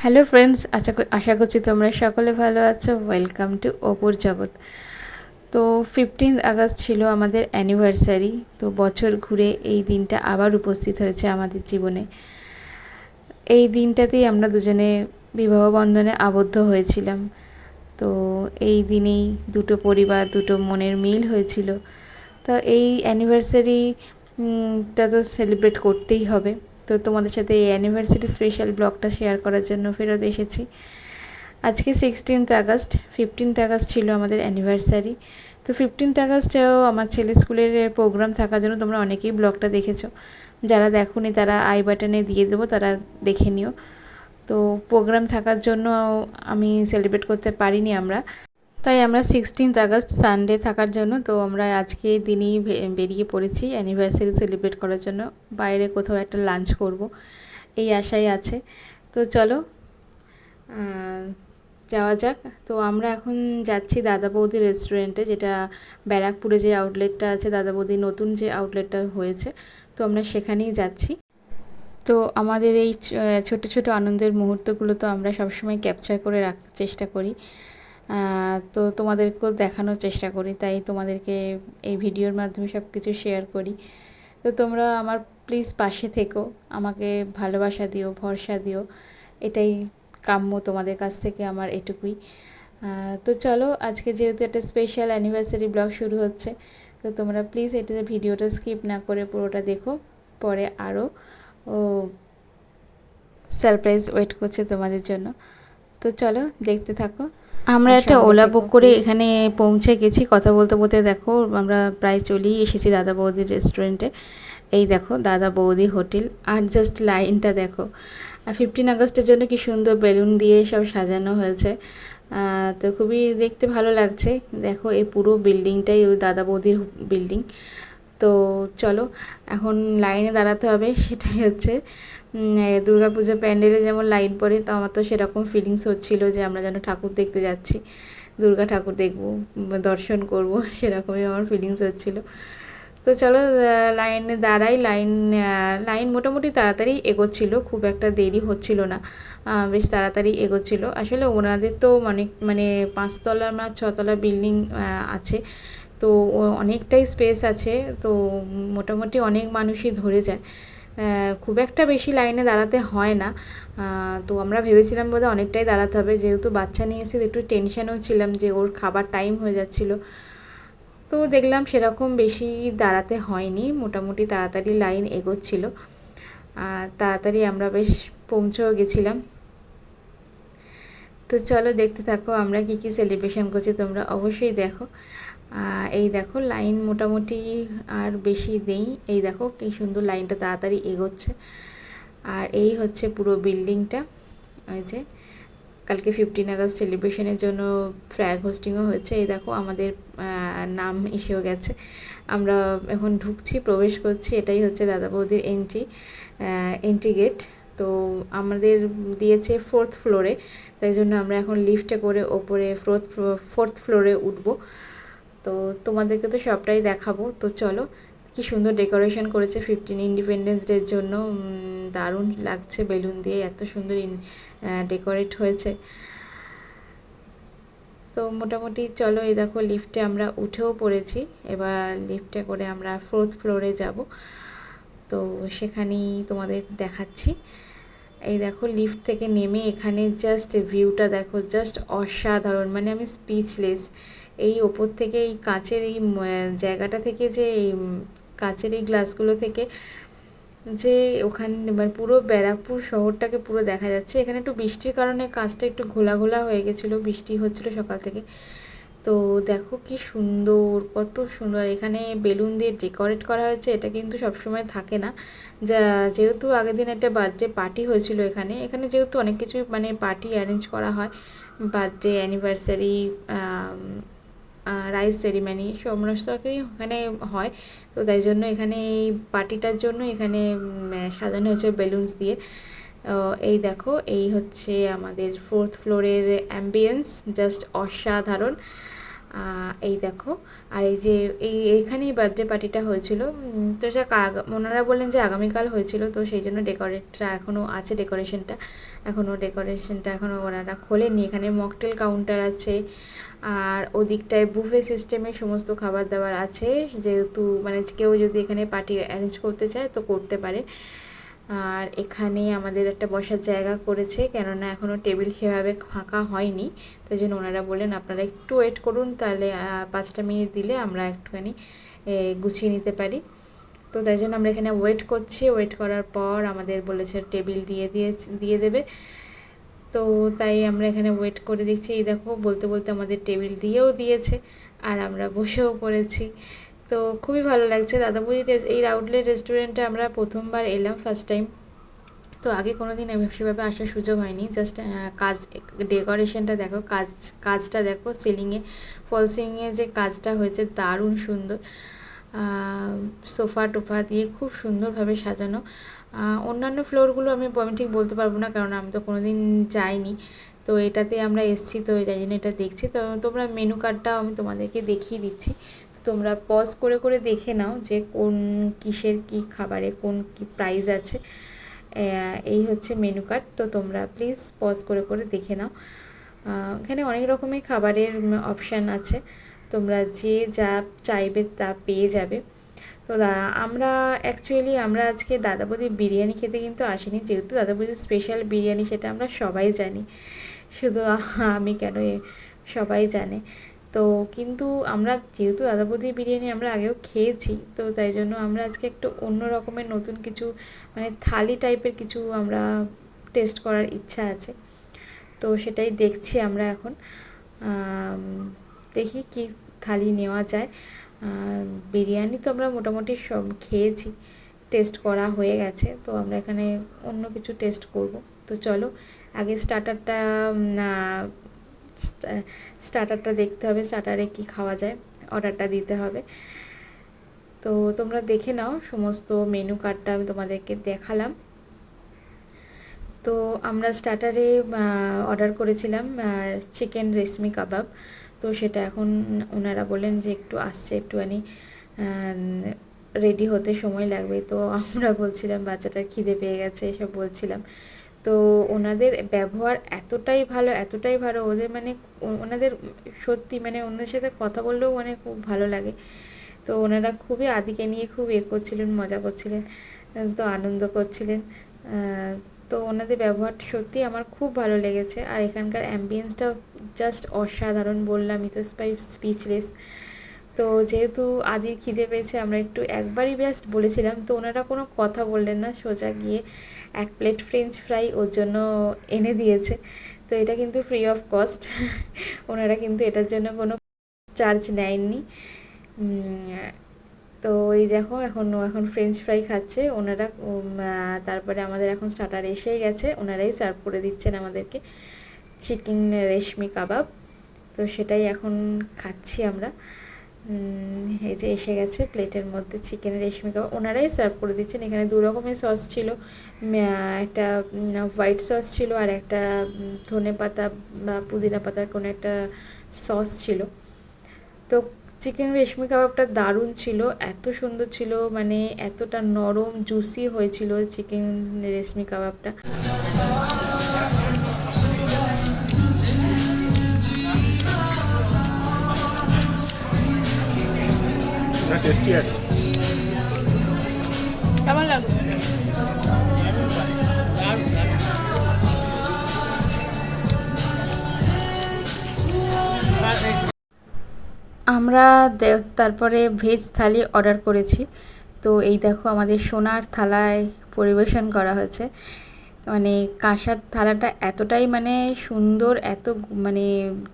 Hello friends, আশা করছি তোমরা সকলে ভালো আছো। ওয়েলকাম টু অপুর জগৎ। তো 15 আগস্ট ছিল আমাদের অ্যানিভার্সারি। তো বছর ঘুরে এই দিনটা আবার উপস্থিত হয়েছে আমাদের জীবনে। এই দিনটাতেই আমরা দুজনে বিবাহ বন্ধনে আবদ্ধ হয়েছিলাম। তো এই দিনেই দুটো পরিবার, দুটো মনের মিল হয়েছিল। তো এই অ্যানিভার্সারিটা তো সেলিব্রেট করতেই হবে। তো তোমাদের সাথে এই অ্যানিভার্সারি স্পেশাল ব্লগটা শেয়ার করার জন্য ফেরত এসেছি। আজকে 16 আগস্ট, 15 আগস্ট ছিল আমাদের অ্যানিভার্সারি। তো 15 আগস্টেও আমার ছেলে স্কুলের প্রোগ্রাম থাকার জন্য তোমরা অনেকেই ব্লগটা দেখেছো। যারা দেখোনি তারা আই বাটনে দিয়ে দেবো, তারা দেখে নিও। তো প্রোগ্রাম থাকার জন্য আমি সেলিব্রেট করতে পারিনি আমরা। তাই আমরা 16 আগস্ট সানডে থাকার জন্য তো আমরা আজকে দিনই বেরিয়ে পড়েছি অ্যানিভার্সারি সেলিব্রেট করার জন্য। বাইরে কোথাও একটা লাঞ্চ করব এই আশাই আছে। তো চলো যাওয়া যাক। তো আমরা এখন যাচ্ছি দাদা বৌদি রেস্টুরেন্টে, যেটা ব্যারাকপুরে যে আউটলেটটা আছে, দাদা বৌদি নতুন যে আউটলেটটা হয়েছে, তো আমরা সেখানেই যাচ্ছি। তো আমাদের এই ছোট ছোট আনন্দের মুহূর্তগুলো তো আমরা সবসময় ক্যাপচার করে রাখার চেষ্টা করি। তো তোমাদেরকেও দেখানোর চেষ্টা করি, তাই তোমাদেরকে এই ভিডিওর মাধ্যমে সব কিছু শেয়ার করি। তো তোমরা আমার প্লিজ পাশে থেকো, আমাকে ভালোবাসা দিও, ভরসা দিও, এটাই কাম্য তোমাদের কাছ থেকে আমার এটুকুই। তো চলো, আজকে যেহেতু একটা স্পেশাল অ্যানিভার্সারি ব্লগ শুরু হচ্ছে, তো তোমরা প্লিজ এটা ভিডিওটা স্কিপ না করে পুরোটা দেখো। পরে আরও সারপ্রাইজ ওয়েট করছে তোমাদের জন্য। তো চলো দেখতে থাকো। আমরা একটা ওলা বুক করে এখানে পৌঁছে গেছি। কথা বলতে বলতে দেখো আমরা প্রায় চলেই এসেছি দাদা বৌদির রেস্টুরেন্টে। এই দেখো দাদা বৌদি হোটেল। আর জাস্ট লাইনটা দেখো, 15 আগস্টের জন্য কি সুন্দর বেলুন দিয়ে সব সাজানো হয়েছে। তো খুবই দেখতে ভালো লাগছে। দেখো এই পুরো বিল্ডিংটাই ওই দাদা বৌদির বিল্ডিং। তো চলো এখন লাইনে দাঁড়াতে হবে। সেটাই হচ্ছে দুর্গাপুজো প্যান্ডেলে যেমন লাইন পড়ে, তো আমার তো সেরকম ফিলিংস হচ্ছিলো যে আমরা যেন ঠাকুর দেখতে যাচ্ছি, দুর্গা ঠাকুর দেখবো, দর্শন করব, সেরকমই আমার ফিলিংস হচ্ছিলো। তো চলো লাইনে দাঁড়াই। লাইন মোটামুটি তাড়াতাড়ি এগোচ্ছিলো, খুব একটা দেরি হচ্ছিল না, বেশ তাড়াতাড়ি এগোচ্ছিলো। আসলে ওনাদের তো মানে 5তলা না 6তলা বিল্ডিং আছে, তো অনেকটাই স্পেস আছে। তো মোটামুটি অনেক মানুষই ধরে যায়, খুব একটা বেশি লাইনে দাঁড়াতে হয় না। তো আমরা ভেবেছিলাম বোধহয় অনেকটাই দাঁড়াতে হবে, যেহেতু বাচ্চা নিয়ে এসে একটু টেনশানও ছিলাম যে ওর খাবার টাইম হয়ে যাচ্ছিলো। তো দেখলাম সেরকম বেশি দাঁড়াতে হয়নি, মোটামুটি তাড়াতাড়ি লাইন এগোচ্ছিলো। তাড়াতাড়ি আমরা বেশ পৌঁছেও গেছিলাম। তো চলো দেখতে থাকো আমরা কি কি সেলিব্রেশন করছি, তোমরা অবশ্যই দেখো। এই দেখো লাইন মোটামুটি আর বেশি নেই। এই দেখো কি সুন্দর লাইনটা তাড়াতাড়ি এগোচ্ছে। আর এই হচ্ছে পুরো বিল্ডিংটা। ওই যে কালকে 15 আগস্ট সেলিব্রেশনের জন্য ফ্ল্যাগ হোস্টিংও হয়েছে। এই দেখো আমাদের নাম এসেও গেছে। আমরা এখন ঢুকছি, প্রবেশ করছি। এটাই হচ্ছে দাদা বৌদির এন্ট্রি গেট। তো আমাদের দিয়েছে 4th ফ্লোরে, তাই জন্য আমরা এখন লিফটে করে ওপরে 4th ফ্লোরে উঠবো। তো তোমাদেরকে তো সবটাই দেখাবো। তো চলো, কি সুন্দর ডেকোরেশন করেছে 15 ইন্ডিপেন্ডেন্স ডের জন্য, দারুণ লাগছে, বেলুন দিয়ে এত সুন্দর ডেকোরেট হয়েছে। তো মোটামুটি চলো, এই দেখো লিফটে আমরা উঠেও পড়েছি। এবার লিফটে করে আমরা 4th ফ্লোরে যাব, তো সেখানেই তোমাদের দেখাচ্ছি। এই দেখো লিফট থেকে নেমে এখানে জাস্ট ভিউটা দেখো, জাস্ট অসাধারণ, মানে আমি স্পিচলেস। এই ওপর থেকে এই কাঁচের এই জায়গাটা থেকে, যে এই কাঁচের এই গ্লাসগুলো থেকে যে ওখানে মানে পুরো ব্যারাকপুর শহরটাকে পুরো দেখা যাচ্ছে। এখানে একটু বৃষ্টির কারণে কাঁচটা একটু ঘোলা ঘোলা হয়ে গেছিলো, বৃষ্টি হচ্ছিলো সকাল থেকে। তো দেখো কি সুন্দর, কত সুন্দর এখানে বেলুন দিয়ে ডেকোরেট করা হয়েছে। এটা কিন্তু সবসময় থাকে না, যেহেতু আগের দিন একটা বার্থডে পার্টি হয়েছিল এখানে। যেহেতু অনেক কিছু মানে পার্টি অ্যারেঞ্জ করা হয়, বার্থডে, অ্যানিভার্সারি, রাইস সেরিমনি, সমস্ত এখানে হয়। তো তাই জন্য এখানে এই পার্টিটার জন্য এখানে সাজানো হয়েছে বেলুনস দিয়ে। এই দেখো এই হচ্ছে আমাদের 4th ফ্লোরের অ্যাম্বিয়েন্স, জাস্ট অসাধারণ। এই দেখো, আর এই যে এইখানেই বার্থডে পার্টিটা হয়েছিল। তো সে ওনারা বললেন যে আগামীকাল হয়েছিল, তো সেই জন্য ডেকোরেটটা এখনও আছে, ডেকোরেশনটা এখনও ওনারা খোলেননি। এখানে মকটেল কাউন্টার আছে, আর ওদিকটায় বুফে সিস্টেমে সমস্ত খাবার দাবার আছে, যেহেতু মানে কেউ যদি এখানে পার্টি অ্যারেঞ্জ করতে চায় তো করতে পারে। আর এখানে আমাদের একটা বসার জায়গা করেছে, কেননা এখনও টেবিল সেভাবে ফাঁকা হয়নি, তাই জন্য ওনারা বললেন আপনারা একটু ওয়েট করুন, তাহলে 5টা মিনিট দিলে আমরা একটুখানি গুছিয়ে নিতে পারি। তো তাই জন্য আমরা এখানে ওয়েট করছি। ওয়েট করার পর আমাদের বলেছে টেবিল দিয়ে দেবে। তো তাই আমরা এখানে ওয়েট করে দেখছি। এই দেখো, বলতে বলতে আমাদের টেবিল দিয়েও দিয়েছে, আর আমরা বসেও পড়েছি। তো খুবই ভালো লাগছে। দাদাবৌদি এই আউটলেট রেস্টুরেন্টে আমরা প্রথমবার এলাম, ফার্স্ট টাইম। তো আগে কোনো দিন সেভাবে আসার সুযোগ হয়নি। জাস্ট কাজ, ডেকোরেশনটা দেখো, কাজটা দেখো, সিলিংয়ে, ফল সিলিংয়ে যে কাজটা হয়েছে দারুণ সুন্দর। সোফা টোফা দিয়ে খুব সুন্দরভাবে সাজানো। অন্যান্য ফ্লোরগুলো আমি ঠিক বলতে পারবো না, কারণ আমি তো কোনো দিন যাইনি। তো এটাতে আমরা এসেছি, তো যাই জন্য এটা দেখছি। তো তোমরা মেনু কার্ডটাও আমি তোমাদেরকে দেখিয়ে দিচ্ছি, তোমরা পজ করে করে দেখে নাও যে কোন কিসের কি খাবারে কোন কি প্রাইস আছে। এই হচ্ছে মেনু কার্ড, তো তোমরা প্লিজ পজ করে করে দেখে নাও। এখানে অনেক রকমের খাবারের অপশান আছে, তোমরা যে যা চাইবে তা পেয়ে যাবে। তো আমরা আজকে দাদাবৌদির বিরিয়ানি খেতে কিন্তু আসিনি, যেহেতু দাদাবৌদির স্পেশাল বিরিয়ানি সেটা আমরা সবাই জানি, শুধু আমি কেন, সবাই জানে। তো কিন্তু আমরা যেহেতু দাদাবৌদির বিরিয়ানি আমরা আগেও খেয়েছি, তো তাই জন্য আমরা আজকে একটু অন্য রকমের নতুন কিছু, মানে থালি টাইপের কিছু আমরা টেস্ট করার ইচ্ছা আছে। তো সেটাই দেখছি আমরা এখন, দেখি কি থালি নেওয়া যায়। বিরিয়ানি তো আমরা মোটামুটি সব খেয়েছি, টেস্ট করা হয়ে গেছে, তো আমরা এখানে অন্য কিছু টেস্ট করব। তো চলো আগে স্টার্টারটা দেখতে হবে, স্টার্টারে কি খাওয়া যায়, অর্ডারটা দিতে হবে। তো তোমরা দেখে নাও, সমস্ত মেনু কার্ডটা আমি তোমাদেরকে দেখালাম। তো আমরা স্টার্টারে অর্ডার করেছিলাম চিকেন রেশমি কাবাব। তো সেটা এখন ওনারা বললেন যে একটু আসছে, একটুখানি রেডি হতে সময় লাগবে। তো আমরা বলছিলাম বাচ্চাটার খিদে পেয়ে গেছে, এসব বলছিলাম। তো ওনাদের ব্যবহার এতটাই ভালো, ওদের মানে ওনাদের সত্যি মানে ওনাদের সাথে কথা বললেও মানে খুব ভালো লাগে। তো ওনারা খুবই আদিকে নিয়ে খুব করছিলেন, মজা করছিলেন, তো আনন্দ করছিলেন। তো ওনাদের ব্যবহার সত্যি আমার খুব ভালো লেগেছে। আর এখানকার অ্যাম্বিয়েন্সটাও জাস্ট অসাধারণ, বললামই তো, স্পিচলেস। তো যেহেতু আদির খিদে পেয়েছে, আমরা একটু একবারই জাস্ট বলেছিলাম, তো ওনারা কোনো কথা বললেন না, সোজা গিয়ে 1 প্লেট ফ্রেঞ্চ ফ্রাই ওর জন্য এনে দিয়েছে। তো এটা কিন্তু ফ্রি অফ কস্ট, ওনারা কিন্তু এটার জন্য কোনো চার্জ নেয়নি। তো এই দেখো, এখন ফ্রেঞ্চ ফ্রাই খাচ্ছে ওনারা। তারপরে আমাদের এখন স্টার্টার এসেই গেছে, ওনারাই সার্ভ করে দিচ্ছেন আমাদেরকে চিকেন রেশমি কাবাব। তো সেটাই এখন খাচ্ছি আমরা। এই যে এসে গেছে প্লেটের মধ্যে চিকেন রেশমি কাবাব, ওনারাই সার্ভ করে দিচ্ছেন। এখানে 2 রকমের সস ছিল, একটা হোয়াইট সস ছিল, আর একটা ধনে পাতা বা পুদিনা পাতার কোনো একটা সস ছিল। তো চিকেন রেশমি কাবাবটা দারুণ ছিল, এত সুন্দর ছিল, মানে এতটা নরম জুসি হয়েছিল চিকেন রেশমি কাবাবটা। টেস্টি আছে, কেমন লাগলো? আমরা তারপরে ভেজ থালি অর্ডার করেছি। তো এই দেখো আমাদের সোনার থালায় পরিবেশন করা হয়েছে, মানে কাঁসার থালাটা এতটাই মানে সুন্দর, এত মানে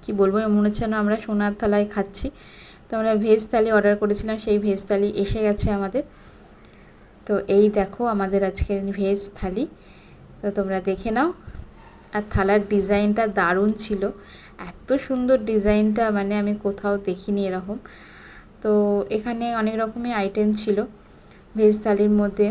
কি বলবো, মনে হচ্ছে না আমরা সোনার থালায় খাচ্ছি। তো আমরা ভেজ থালি অর্ডার করেছিলাম, সেই ভেজ থালি এসে গেছে আমাদের। তো এই দেখো আমাদের আজকের ভেজ থালি, তো তোমরা দেখে নাও। আর থালার ডিজাইনটা দারুণ ছিল, এত সুন্দর ডিজাইনটা মানে আমি কোথাও দেখিনি এরকম। তো এখানে অনেক রকমের আইটেম ছিল ভেজ থালির মধ্যে।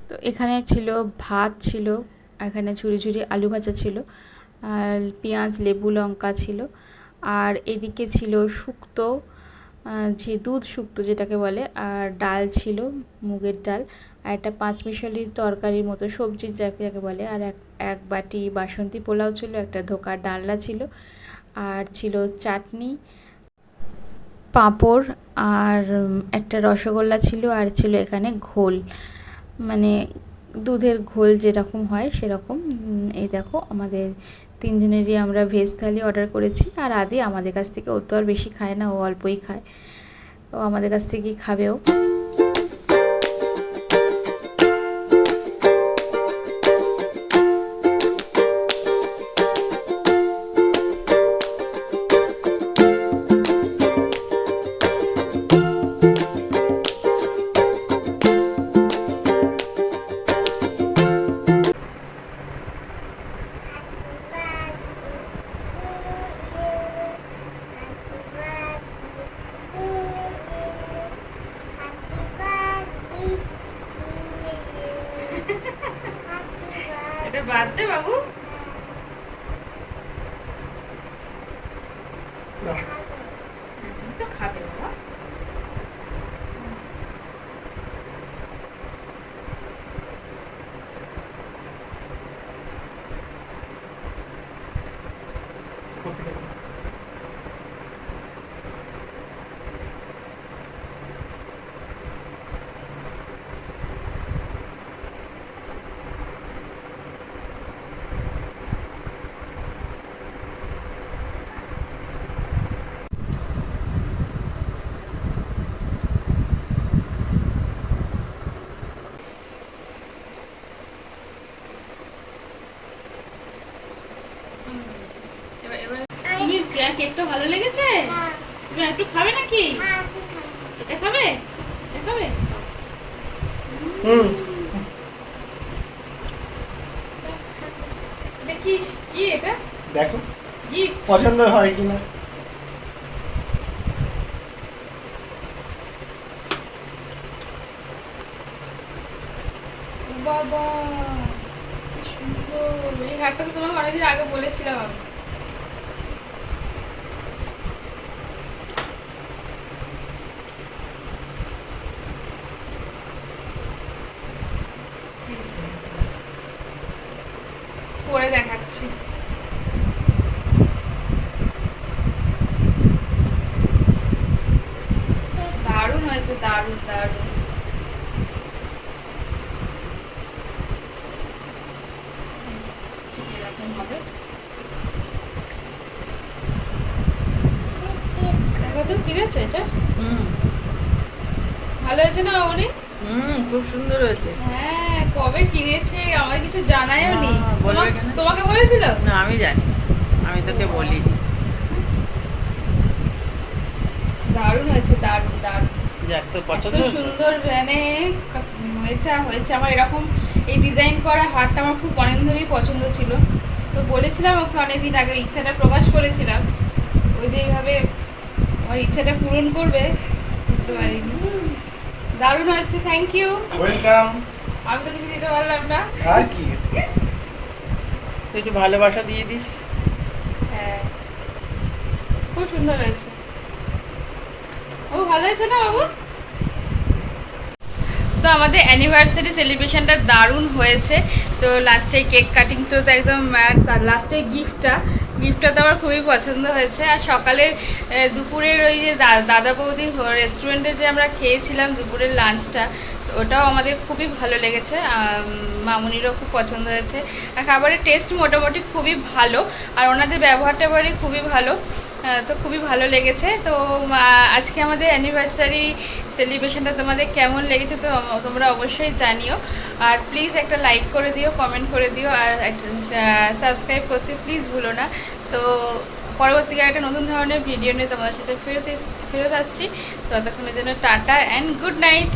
তো এখানে ছিল ভাত ছিল, এখানে ঝুরি ঝুরি আলু ভাজা ছিল, আর পেঁয়াজ লেবু লঙ্কা ছিল, আর এদিকে ছিল শুক্তো, যে দুধ শুক্তো যেটাকে বলে, আর ডাল ছিল মুগের ডাল, আর একটা পাঁচমিশালি তরকারির মতো সবজি যাকে যাকে বলে, আর এক বাটি বাসন্তী পোলাও ছিল, একটা ধোকার ডালনা ছিল, আর ছিল চাটনি, পাঁপড়, আর একটা রসগোল্লা ছিল, আর ছিল এখানে ঘোল, মানে দুধের ঘোল যেরকম হয় সেরকম। এই দেখো আমাদের তিনজনেরই আমরা ভেজ থালি অর্ডার করেছি, আর আদি আমাদের কাছ থেকে, ও তো আর বেশি খায় না, ও অল্পই খায়, ও আমাদের কাছ থেকেই খাবে ও। এটা বাচ্চা বাবু, তুমি তো খাবে বাবা। তুমি কেকটা ভালো লেগেছে? তুমি একটু খাবে নাকি? এটা খাবে? এটা খাবে? এটা কি কি এটা? দেখো গিফট পছন্দ হয় কিনা। বাবা কি সুন্দর, এই হারটা তো তোমাকে অনেকদিন আগে বলেছিলাম আমি। পরে দেখাচ্ছি। দারুণ হয়েছে, দারুণ দারুণ। ঠিক এরকম হবে। দেখো তো ঠিক আছে এটা? ভালো হয়েছে না মামনি? খুব সুন্দর হয়েছে। হ্যাঁ, কবে কিনেছে আমার কিছু জানাইও নি। বলবে কেন? তোমাকে বলেছিল? না আমি জানি, আমি তোকে বলিনি। দারুণ হয়েছে, দারুণ দারুণ। যাক তোর পছন্দ এত হয়েছে। সুন্দর, মানে এটা হয়েছে আমার এরকম, এই ডিজাইন করা হারটা আমার খুব অনেক ধরেই পছন্দ ছিল। তো বলেছিলাম ওকে অনেকদিন আগে, ইচ্ছাটা প্রকাশ করেছিলাম, ওই যে এইভাবে আমার ইচ্ছাটা পূরণ করবে বুঝতে পারিনি। দারুণ হয়েছে, থ্যাংক ইউ। ওয়েলকাম। আমি তো কিছু দিতে পারলাম না। আর কি, তুই একটু ভালোবাসা দিয়ে দিস। হ্যাঁ, খুব সুন্দর হয়েছে। ও ভালো হয়েছে না বাবু? তো আমাদের অ্যানিভার্সারি সেলিব্রেশনটা দারুণ হয়েছে। তো লাস্টে কেক কাটিং তো একদম, লাস্টে গিফটটা তো আমার খুবই পছন্দ হয়েছে। আর সকালের দুপুরের ওই যে দাদা বৌদির রেস্টুরেন্টে যে আমরা খেয়েছিলাম দুপুরের লাঞ্চটা, ওটাও আমাদের খুবই ভালো লেগেছে, মামুনিরও খুব পছন্দ হয়েছে। আর খাবারের টেস্ট মোটামুটি খুবই ভালো, আর ওনাদের ব্যবহার ট্যাবহারই খুবই ভালো। তো খুবই ভালো লেগেছে। তো আজকে আমাদের অ্যানিভার্সারি সেলিব্রেশনটা তোমাদের কেমন লেগেছে তো তোমরা অবশ্যই জানিও। আর প্লিজ একটা লাইক করে দিও, কমেন্ট করে দিও, আর সাবস্ক্রাইব করতে প্লিজ ভুলো না। তো পরবর্তীকালে একটা নতুন ধরনের ভিডিও নিয়ে তোমাদের সাথে ফেরত আসছি। ততক্ষণের জন্য টাটা অ্যান্ড গুড নাইট।